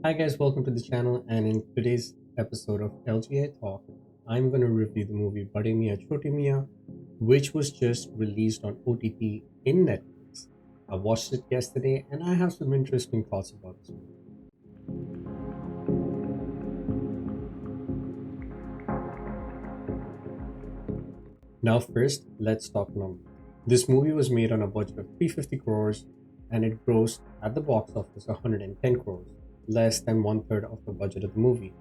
Hi guys, welcome to the channel, and in today's episode of LGA Talk, I'm going to review the movie Bade Miyan Chote Miyan, which was just released on OTT in Netflix. I watched it yesterday and I have some interesting thoughts about this movie. Now first, let's talk numbers. This movie was made on a budget of 350 crores and it grossed at the box office 110 crores, less than one third of the budget of the movie.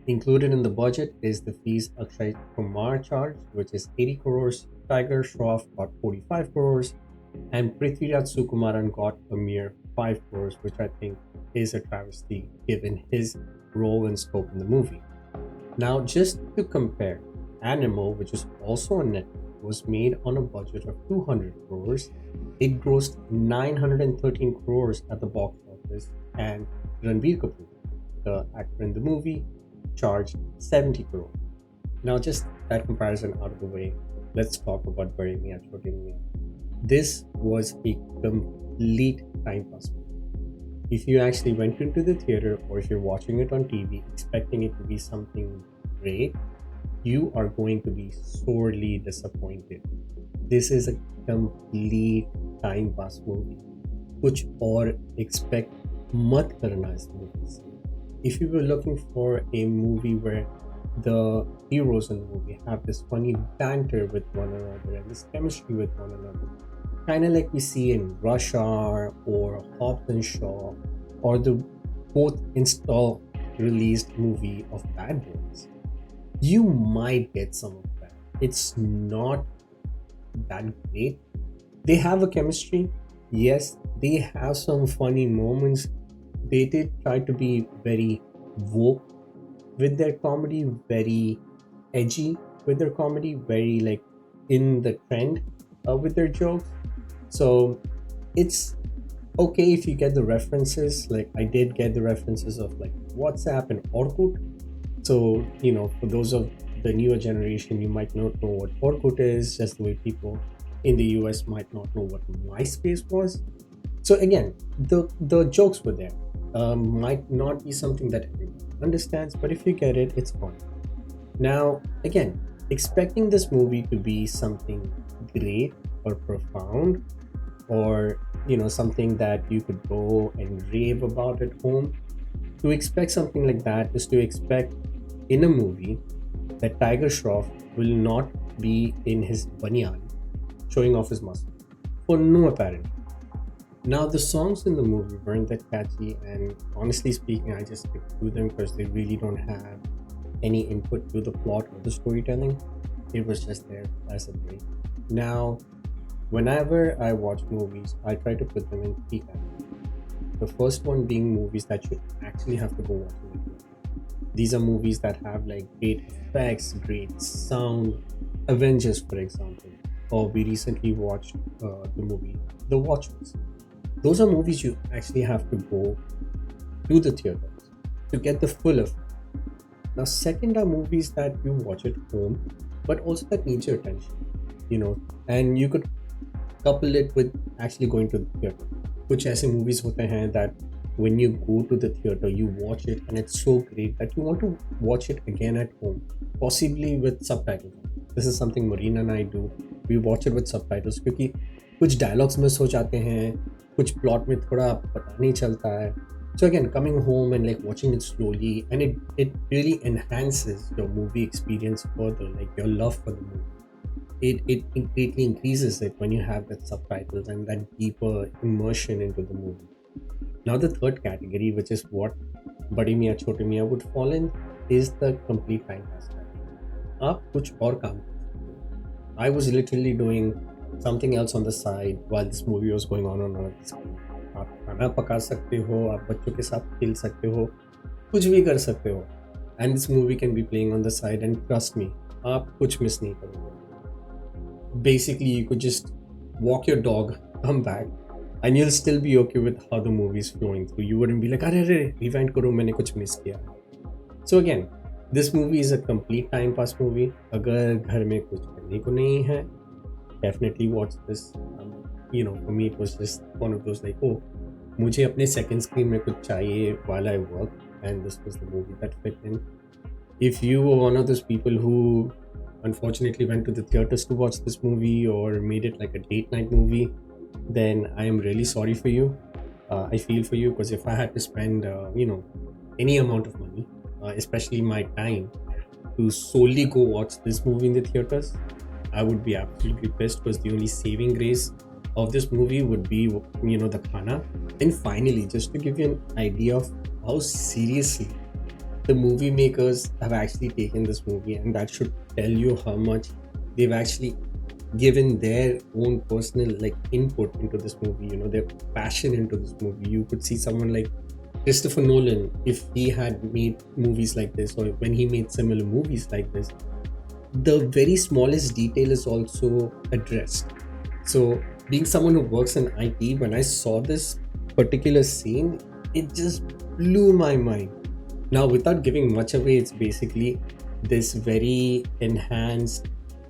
Included in the budget is the fees Akshay Kumar charged, which is 80 crores, Tiger Shroff got 45 crores, and Prithviraj Sukumaran got a mere 5 crores, which I think is a travesty given his role and scope in the movie. Now, just to compare, Animal, which is also on Netflix, was made on a budget of 200 crores. It grossed 913 crores at the box office, and Ranbir Kapoor, the actor in the movie, charged 70 crores. Now, just that comparison out of the way, let's talk about Bade Miyan Chote Miyan. This was a complete time pass movie. If you actually went into the theater or if you're watching it on TV expecting it to be something great, you are going to be sorely disappointed. This is a complete time pass movie. कुछ और expect मत करना इस movie से. If you were looking for a movie where the heroes in the movie have this funny banter with one another and this chemistry with one another, kind of like we see in Rush Hour or Hobbs and Shaw or the both install released movie of Bad Boys, you might get some of that. It's not that great. They have a chemistry, yes, they have some funny moments. They did try to be very woke with their comedy, very edgy with their comedy, very like in the trend with their jokes. So it's okay if you get the references. Like I did get the references of like WhatsApp and Orkut. So, for those of the newer generation, you might not know what Orkut is, just the way people in the US might not know what MySpace was. So again, the jokes were there. Might not be something that everyone understands, but if you get it, it's fun. Now, again, expecting this movie to be something great or profound or, something that you could go and rave about at home, to expect something like that is to expect in a movie that Tiger Shroff will not be in his banyan showing off his muscle for no apparent. Now, the songs in the movie weren't that catchy, and honestly speaking, I just skipped through them because they really don't have any input to the plot or the storytelling. It was just there as a break. Now, whenever I watch movies, I try to put them in three categories. The first one being movies that you actually have to go watch in the theater. These are movies that have like great effects, great sound. Avengers, for example, or we recently watched the movie The Watchmen. Those are movies you actually have to go to the theaters to get the full effect. Now, second are movies that you watch at home, but also that needs your attention, and you could couple it with actually going to the theater. कुछ ऐसे movies होते हैं that when you go to the theater, you watch it and it's so great that you want to watch it again at home, possibly with subtitles. This is something Marina and I do. We watch it with subtitles क्योंकि कुछ dialogues miss हो जाते हैं, कुछ plot में थोड़ा पता नहीं चलता है. So again, coming home and like watching it slowly, and it really enhances your movie experience further, like your love for the movie. It greatly increases it when you have that subtitles and that deeper immersion into the movie. Now, the third category, which is what Bade Miyan Chote Miyan would fall in, is the complete time pass category. आप कुछ और काम कर सकते हो. I was literally doing something else on the side while this movie was going on the screen. आप खाना पका सकते हो, आप बच्चों के साथ खेल सकते हो, कुछ भी कर सकते हो. And this movie can be playing on the side, and trust me, आप कुछ miss नहीं करोगे. Basically, you could just walk your dog, come back, and you'll still be okay with how the movie is flowing through. You wouldn't be like, "Arre, rewind karo, मैंने कुछ miss किया." So again, this movie is a complete time pass movie. अगर घर में कुछ करने को नहीं है, definitely watch this. For me, it was just one of those like, oh, मुझे अपने second screen में कुछ चाहिए while I work, and this was the movie that fit in. If you were one of those people who unfortunately went to the theaters to watch this movie or made it like a date night movie, then I am really sorry for you. I feel for you, because if I had to spend any amount of money, especially my time, to solely go watch this movie in the theaters, I would be absolutely pissed, because the only saving grace of this movie would be the khana. And finally, just to give you an idea of how seriously the movie makers have actually taken this movie, and that should tell you how much they've actually given their own personal input into this movie, their passion into this movie. You could see someone like Christopher Nolan, if he had made movies like this, or when he made similar movies like this, the very smallest detail is also addressed. So being someone who works in IT, when I saw this particular scene, it just blew my mind. Now, without giving much away, it's basically this very enhanced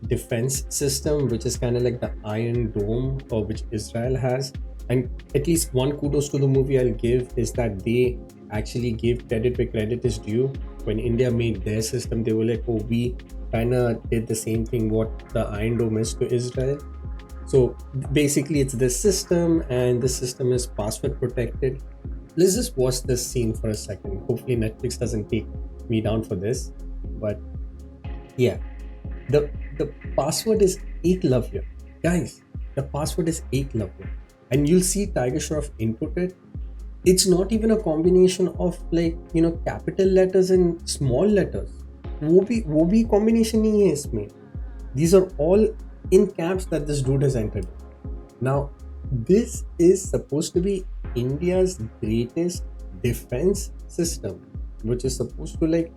defense system, which is kind of like the Iron Dome, or which Israel has. And at least one kudos to the movie I'll give is that they actually gave credit where credit is due. When India made their system, they were like, oh, we kind of did the same thing what the Iron Dome is to Israel. So basically, it's this system, and the system is password protected. Let's just watch this scene for a second. Hopefully Netflix doesn't take me down for this. But yeah, the password is Eklavya. Guys, the password is Eklavya. And you'll see Tiger Shroff input it. It's not even a combination of capital letters and small letters. वो भी combination नहीं है इसमें. These are all in caps that this dude has entered. Now, this is supposed to be India's greatest defense system, which is supposed to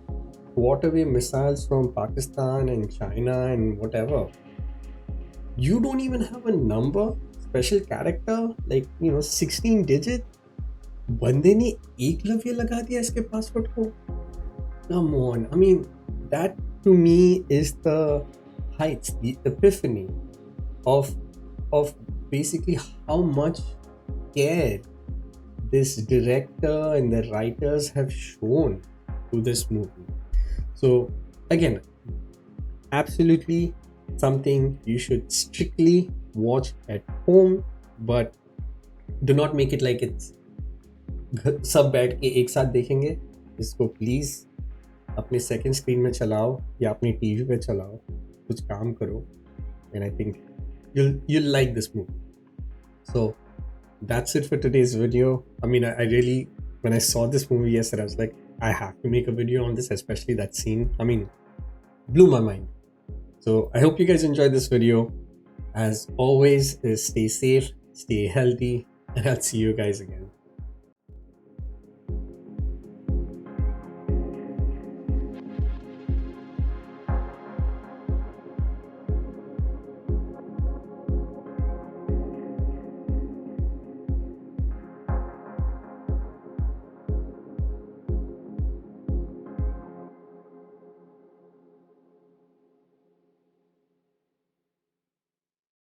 thwart away missiles from Pakistan and China and whatever. You don't even have a number, special character, 16 digit. बंदे ने एकलव्य लगा दिया इसके password को. Come on, I mean, that to me is the heights, the epiphany of basically how much care this director and the writers have shown to this movie. So again, absolutely something you should strictly watch at home, but do not make it like it's सब बैठ के एक साथ देखेंगे. इसको please अपने second screen में चलाओ या अपनी टीवी पे चलाओ, कुछ काम करो, and I think you'll like this movie. So that's it for today's video. I mean, I really, when I saw this movie yesterday, I was like, I have to make a video on this, especially that scene. I mean, blew my mind. So I hope you guys enjoyed this video. As always, stay safe, stay healthy, and I'll see you guys again.